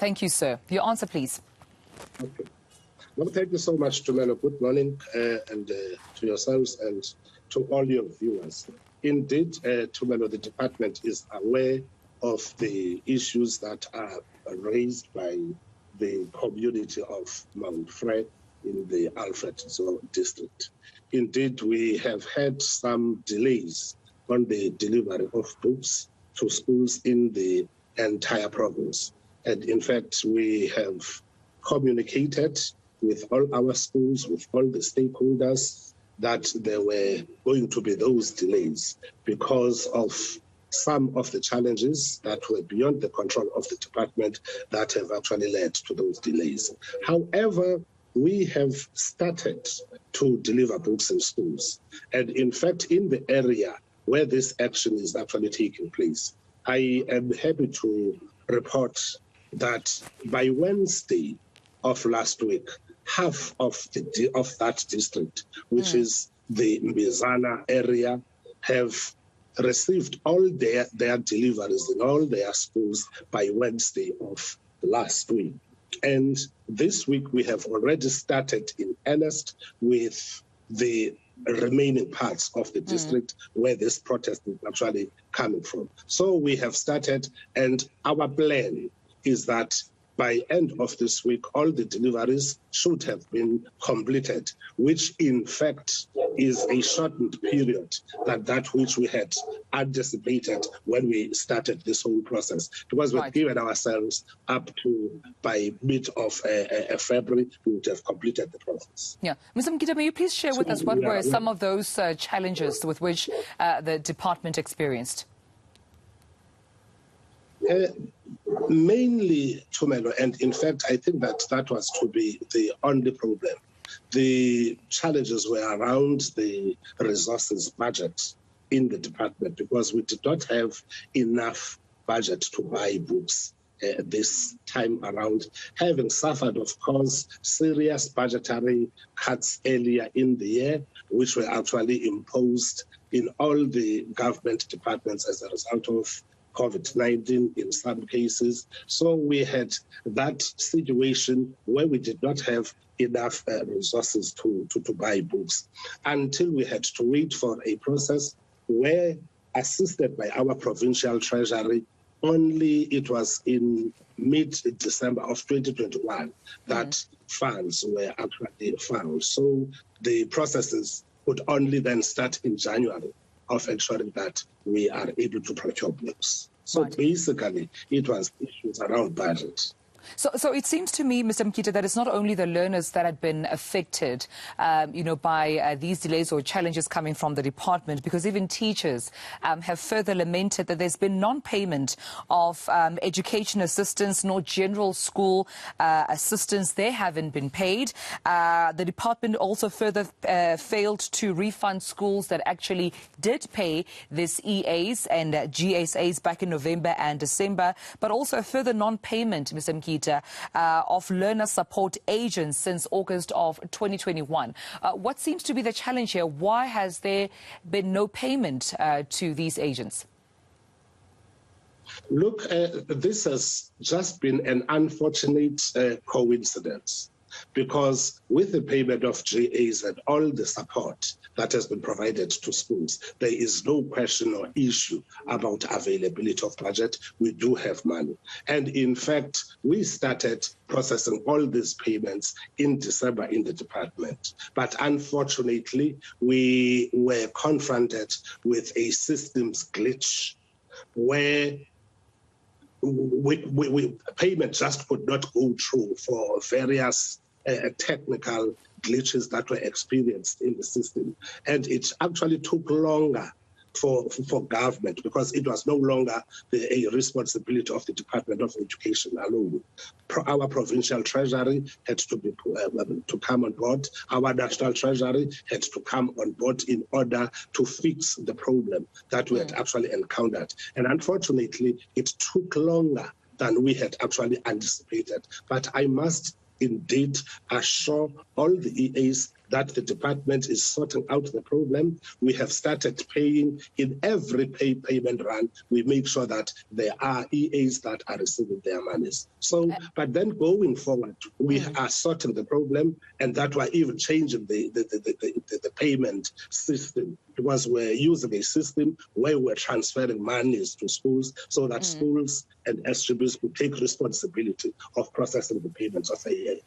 Thank you, sir. Your answer, please. Okay. Well, thank you so much, Tumelo. Good morning, and to yourselves and to all your viewers. Indeed, Tumelo, the department is aware of the issues that are raised by the community of Mount Frere in the Alfred Nzo District. Indeed, we have had some delays on the delivery of books to schools in the entire province. And in fact, we have communicated with all our schools, with all the stakeholders, that there were going to be those delays because of some of the challenges that were beyond the control of the department that have actually led to those delays. However, we have started to deliver books in schools. And in fact, in the area where this action is actually taking place, I am happy to report that by Wednesday of last week, half of that district, which is the Mbizana area, have received all their deliveries in all their schools by Wednesday of last week. And this week we have already started in earnest with the remaining parts of the district where this protest is actually coming from. So we have started, and our plan is that by end of this week, all the deliveries should have been completed, which in fact is a shortened period than that which we had anticipated when we started this whole process. Because we've given ourselves up to by mid of February, we would have completed the process. Yeah. Mr. Mtyida, may you please share with us what were some of those challenges with which the department experienced? Mainly, Tumelo, and in fact, I think that was to be the only problem. The challenges were around the resources budget in the department, because we did not have enough budget to buy books this time around, having suffered, of course, serious budgetary cuts earlier in the year, which were actually imposed in all the government departments as a result of COVID-19 in some cases. So we had that situation where we did not have enough resources to buy books, until we had to wait for a process where, assisted by our provincial treasury, only it was in mid-December of 2021 that funds were actually found. So the processes could only then start in January of ensuring that we are able to procure books. So basically, it was issues around budget. So it seems to me, Mr. Mtyida, that it's not only the learners that had been affected, by these delays or challenges coming from the department, because even teachers have further lamented that there's been non-payment of education assistance, nor general school assistance. They haven't been paid. The department also further failed to refund schools that actually did pay this EAs and GSAs back in November and December, but also a further non-payment, Mr. Mtyida, of learner support agents since August of 2021. What seems to be the challenge here? Why has there been no payment to these agents? Look, this has just been an unfortunate coincidence, because with the payment of GAs and all the support that has been provided to schools, there is no question or issue about availability of budget. We do have money. And in fact, we started processing all these payments in December in the department. But unfortunately, we were confronted with a systems glitch where payment just could not go through for various technical glitches that were experienced in the system. And it actually took longer for government, because it was no longer a responsibility of the Department of Education alone. Our provincial treasury had to come on board. Our national treasury had to come on board in order to fix the problem that we had actually encountered. And unfortunately, it took longer than we had actually anticipated. But I must indeed assure all the EAs that the department is sorting out the problem. We have started paying in every payment run. We make sure that there are EAs that are receiving their monies. So, but then going forward, we are sorting the problem, and that we're even changing the payment system, because we're using a system where we're transferring monies to schools so that schools and SGBs will take responsibility of processing the payments of the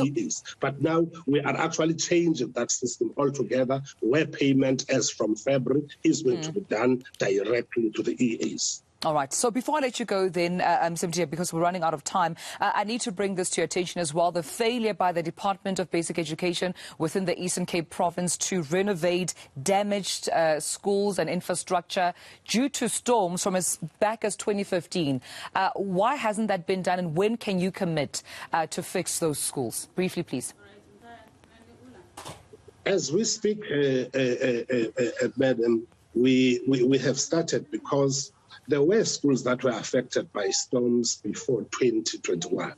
EAs. But now we are actually changing that system altogether, where payment as from February is going to be done directly to the EAs. All right. So before I let you go then, Mr. Mtyida, because we're running out of time, I need to bring this to your attention as well. The failure by the Department of Basic Education within the Eastern Cape province to renovate damaged schools and infrastructure due to storms from as back as 2015. Why hasn't that been done, and when can you commit to fix those schools? Briefly, please. As we speak, Madam, we have started because there were schools that were affected by storms before 2021.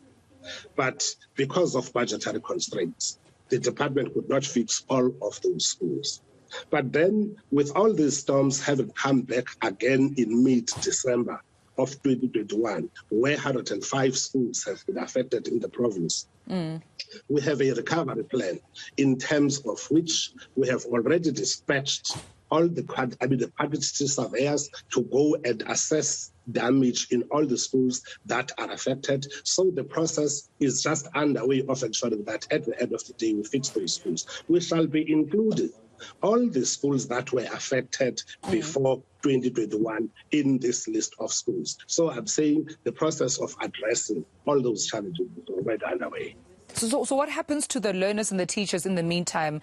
But because of budgetary constraints, the department could not fix all of those schools. But then, with all these storms having come back again in mid-December of 2021, where 105 schools have been affected in the province, we have a recovery plan in terms of which we have already dispatched all the quantity surveyors to go and assess damage in all the schools that are affected. So the process is just underway of ensuring that at the end of the day we fix those schools. We shall be including all the schools that were affected before 2021 in this list of schools. So I'm saying the process of addressing all those challenges is already underway. So what happens to the learners and the teachers in the meantime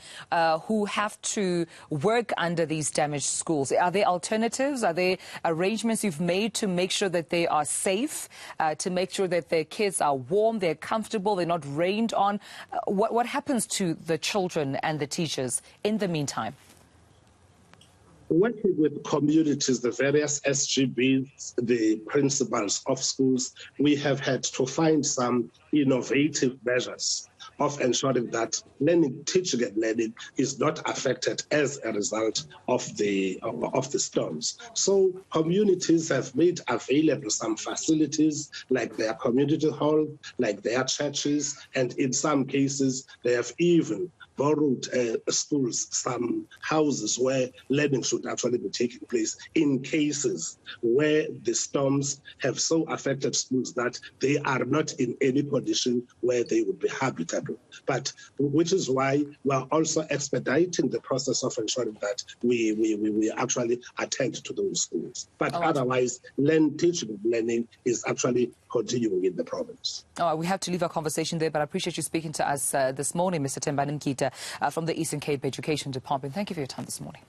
who have to work under these damaged schools? Are there alternatives? Are there arrangements you've made to make sure that they are safe, to make sure that their kids are warm, they're comfortable, they're not rained on? What happens to the children and the teachers in the meantime? Working with communities, the various SGBs, the principals of schools, we have had to find some innovative measures of ensuring that teaching and learning is not affected as a result of the storms. So communities have made available some facilities like their community hall, like their churches, and in some cases they have even borrowed schools, some houses where learning should actually be taking place in cases where the storms have so affected schools that they are not in any condition where they would be habitable. But which is why we are also expediting the process of ensuring that we actually attend to those schools. But otherwise, teaching and learning is actually continuing in the province. We have to leave our conversation there, but I appreciate you speaking to us this morning, Mr. Thembani Mtyida from the Eastern Cape Education Department. Thank you for your time this morning.